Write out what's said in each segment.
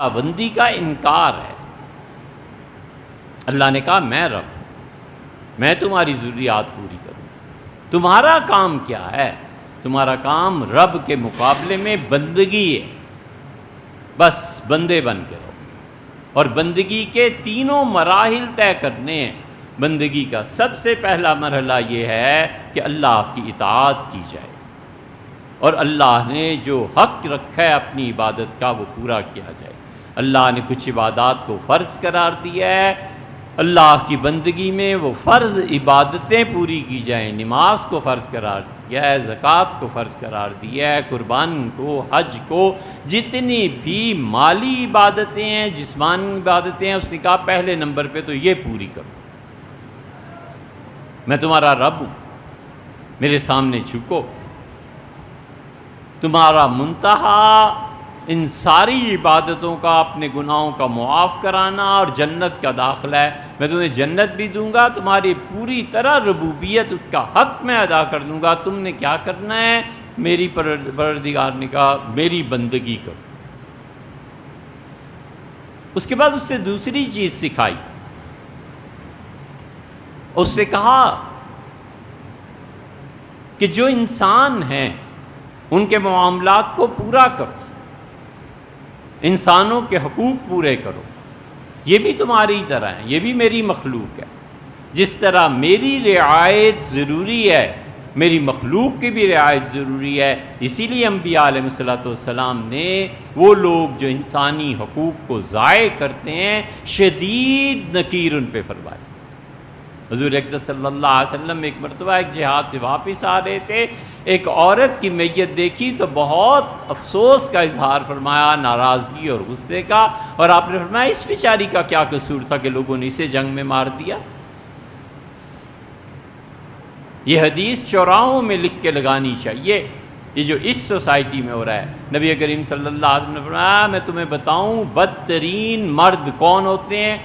بندی کا انکار ہے۔ اللہ نے کہا میں رب، میں تمہاری ضروریات پوری کروں۔ تمہارا کام کیا ہے؟ تمہارا کام رب کے مقابلے میں بندگی ہے، بس بندے بن کے رہو، اور بندگی کے تینوں مراحل طے کرنے ہیں۔ بندگی کا سب سے پہلا مرحلہ یہ ہے کہ اللہ کی اطاعت کی جائے، اور اللہ نے جو حق رکھا ہے اپنی عبادت کا وہ پورا کیا جائے۔ اللہ نے کچھ عبادات کو فرض قرار دیا ہے، اللہ کی بندگی میں وہ فرض عبادتیں پوری کی جائیں۔ نماز کو فرض قرار دیا ہے، زکوٰۃ کو فرض قرار دیا ہے، قربانی کو، حج کو، جتنی بھی مالی عبادتیں ہیں، جسمانی عبادتیں ہیں، اس نے کہا پہلے نمبر پہ تو یہ پوری کرو۔ میں تمہارا رب ہوں، میرے سامنے جھکو۔ تمہارا منتہا ان ساری عبادتوں کا، اپنے گناہوں کا معاف کرانا اور جنت کا داخلہ ہے۔ میں تمہیں جنت بھی دوں گا، تمہاری پوری طرح ربوبیت اس کا حق میں ادا کر دوں گا۔ تم نے کیا کرنا ہے؟ میری پروردگار نے کہا میری بندگی کرو۔ اس کے بعد اس سے دوسری چیز سکھائی، اس سے کہا کہ جو انسان ہیں ان کے معاملات کو پورا کرو، انسانوں کے حقوق پورے کرو۔ یہ بھی تمہاری طرح ہیں، یہ بھی میری مخلوق ہے۔ جس طرح میری رعایت ضروری ہے، میری مخلوق کی بھی رعایت ضروری ہے۔ اسی لیے انبیاء علیہ السلام نے وہ لوگ جو انسانی حقوق کو ضائع کرتے ہیں شدید نکیر ان پہ فرمائی۔ حضور اقدس صلی اللہ علیہ وسلم ایک مرتبہ ایک جہاد سے واپس آ رہے تھے، ایک عورت کی میت دیکھی تو بہت افسوس کا اظہار فرمایا، ناراضگی اور غصے کا، اور آپ نے فرمایا اس بیچاری کا کیا قصور تھا کہ لوگوں نے اسے جنگ میں مار دیا؟ یہ حدیث چوراہوں میں لکھ کے لگانی چاہیے۔ یہ جو اس سوسائٹی میں ہو رہا ہے، نبی کریم صلی اللہ علیہ وسلم نے فرمایا میں تمہیں بتاؤں بدترین مرد کون ہوتے ہیں؟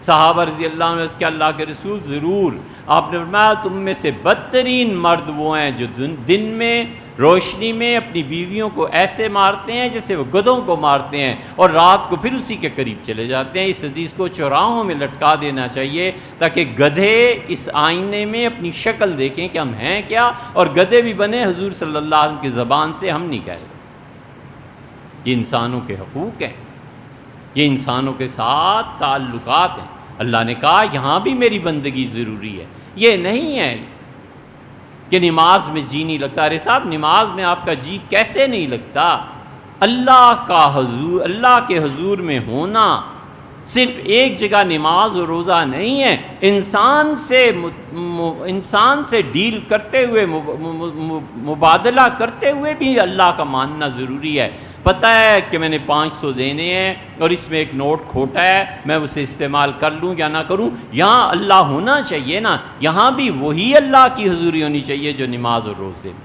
صحابہ رضی اللہ عنہ اس کے اللہ کے رسول ضرور۔ آپ نے فرمایا تم میں سے بدترین مرد وہ ہیں جو دن میں روشنی میں اپنی بیویوں کو ایسے مارتے ہیں جیسے وہ گدھوں کو مارتے ہیں، اور رات کو پھر اسی کے قریب چلے جاتے ہیں۔ اس حدیث کو چوراہوں میں لٹکا دینا چاہیے تاکہ گدھے اس آئینے میں اپنی شکل دیکھیں کہ ہم ہیں کیا، اور گدھے بھی بنے حضور صلی اللہ علیہ وسلم کی زبان سے ہم نہیں کہہ رہے۔ یہ انسانوں کے حقوق ہیں، یہ انسانوں کے ساتھ تعلقات ہیں۔ اللہ نے کہا یہاں بھی میری بندگی ضروری ہے۔ یہ نہیں ہے کہ نماز میں جی نہیں لگتا۔ ارے صاحب نماز میں آپ کا جی کیسے نہیں لگتا؟ اللہ کے حضور میں ہونا صرف ایک جگہ نماز اور روزہ نہیں ہے، انسان سے ڈیل کرتے ہوئے، مبادلہ کرتے ہوئے بھی اللہ کا ماننا ضروری ہے۔ پتہ ہے کہ میں نے 500 دینے ہیں اور اس میں ایک نوٹ کھوٹا ہے، میں اسے استعمال کر لوں یا نہ کروں، یہاں اللہ ہونا چاہیے نا۔ یہاں بھی وہی اللہ کی حضوری ہونی چاہیے جو نماز اور روزے میں۔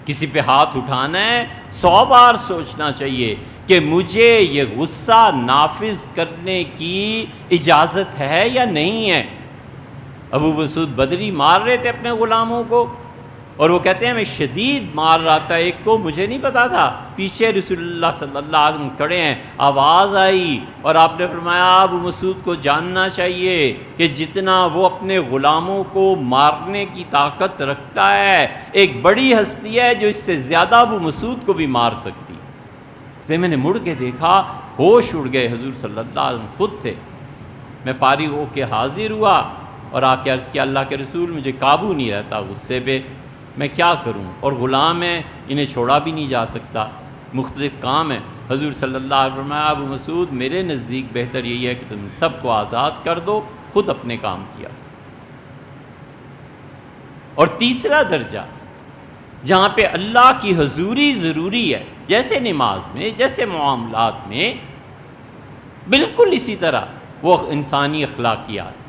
کسی پہ ہاتھ اٹھانا ہے 100 بار سوچنا چاہیے کہ مجھے یہ غصہ نافذ کرنے کی اجازت ہے یا نہیں ہے۔ ابو مسعود بدری مار رہے تھے اپنے غلاموں کو، اور وہ کہتے ہیں میں شدید مار رہا تھا ایک کو، مجھے نہیں پتا تھا، پیچھے رسول اللہ صلی اللہ علیہ وسلم کھڑے ہیں، آواز آئی اور آپ نے فرمایا ابو مسعود کو جاننا چاہیے کہ جتنا وہ اپنے غلاموں کو مارنے کی طاقت رکھتا ہے، ایک بڑی ہستی ہے جو اس سے زیادہ ابو مسعود کو بھی مار سکتی۔ سے میں نے مڑ کے دیکھا، ہوش اڑ گئے، حضور صلی اللہ علیہ وسلم خود تھے۔ میں فارغ ہو کے حاضر ہوا اور آ کے عرض کیا اللہ کے رسول مجھے قابو نہیں رہتا غصے پہ، میں کیا کروں؟ اور غلام ہیں، انہیں چھوڑا بھی نہیں جا سکتا، مختلف کام ہیں۔ حضور صلی اللہ علیہ وسلم ابو مسعود میرے نزدیک بہتر یہی ہے کہ تم سب کو آزاد کر دو، خود اپنے کام کیا۔ اور تیسرا درجہ جہاں پہ اللہ کی حضوری ضروری ہے، جیسے نماز میں، جیسے معاملات میں، بالکل اسی طرح وہ انسانی اخلاقیات۔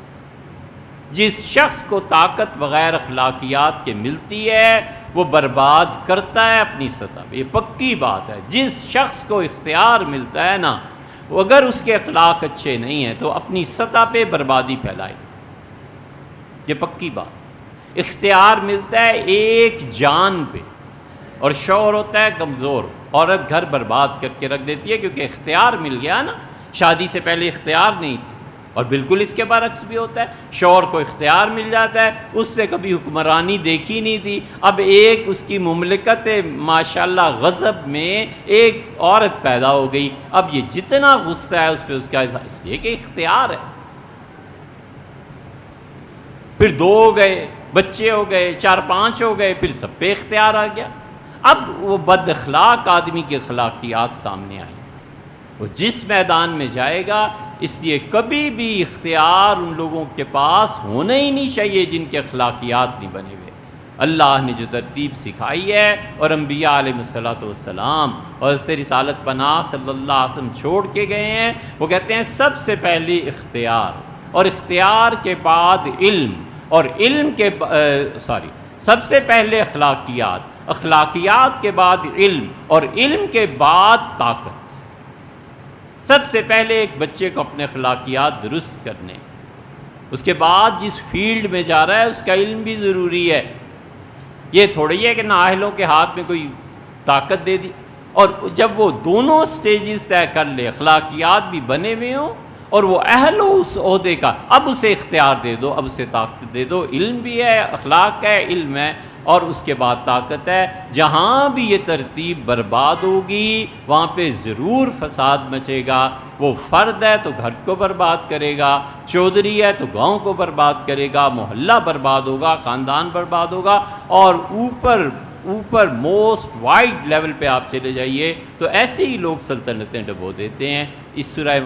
جس شخص کو طاقت بغیر اخلاقیات کے ملتی ہے وہ برباد کرتا ہے اپنی سطح پہ، یہ پکی بات ہے۔ جس شخص کو اختیار ملتا ہے نا، وہ اگر اس کے اخلاق اچھے نہیں ہیں تو اپنی سطح پہ بربادی پھیلائے، یہ پکی بات۔ اختیار ملتا ہے ایک جان پہ، اور شوہر ہوتا ہے کمزور، عورت گھر برباد کر کے رکھ دیتی ہے، کیونکہ اختیار مل گیا نا، شادی سے پہلے اختیار نہیں تھی۔ اور بالکل اس کے برعکس بھی ہوتا ہے، شوہر کو اختیار مل جاتا ہے، اس سے کبھی حکمرانی دیکھی نہیں تھی، اب ایک اس کی مملکت ماشاءاللہ غضب میں ایک عورت پیدا ہو گئی، اب یہ جتنا غصہ ہے اس پہ اس کا اس لیے کہ اختیار ہے۔ پھر 2 ہو گئے، بچے ہو گئے، 4-5 ہو گئے، پھر سب پہ اختیار آ گیا۔ اب وہ بد اخلاق آدمی کی اخلاقیات سامنے آئی، وہ جس میدان میں جائے گا، اس لیے کبھی بھی اختیار ان لوگوں کے پاس ہونا ہی نہیں چاہیے جن کے اخلاقیات نہیں بنے ہوئے۔ اللہ نے جو ترتیب سکھائی ہے اور انبیاء علیہ السلام اور حضرت رسالت پناہ صلی اللہ علیہ وسلم چھوڑ کے گئے ہیں، وہ کہتے ہیں سب سے پہلے اختیار، اور اختیار کے بعد علم، اور علم کے سب سے پہلے اخلاقیات، اخلاقیات کے بعد علم، اور علم کے بعد طاقت۔ سب سے پہلے ایک بچے کو اپنے اخلاقیات درست کرنے، اس کے بعد جس فیلڈ میں جا رہا ہے اس کا علم بھی ضروری ہے۔ یہ تھوڑی ہے کہ نااہلوں کے ہاتھ میں کوئی طاقت دے دی، اور جب وہ دونوں سٹیجز طے کر لے، اخلاقیات بھی بنے ہوئے ہوں اور وہ اہل ہو اس عہدے کا، اب اسے اختیار دے دو، اب اسے طاقت دے دو۔ علم بھی ہے، اخلاق ہے، علم ہے، اور اس کے بعد طاقت ہے۔ جہاں بھی یہ ترتیب برباد ہوگی وہاں پہ ضرور فساد مچے گا۔ وہ فرد ہے تو گھر کو برباد کرے گا، چودھری ہے تو گاؤں کو برباد کرے گا، محلہ برباد ہوگا، خاندان برباد ہوگا، اور اوپر موسٹ وائڈ لیول پہ آپ چلے جائیے تو ایسے ہی لوگ سلطنتیں ڈبو دیتے ہیں۔ اس سورہ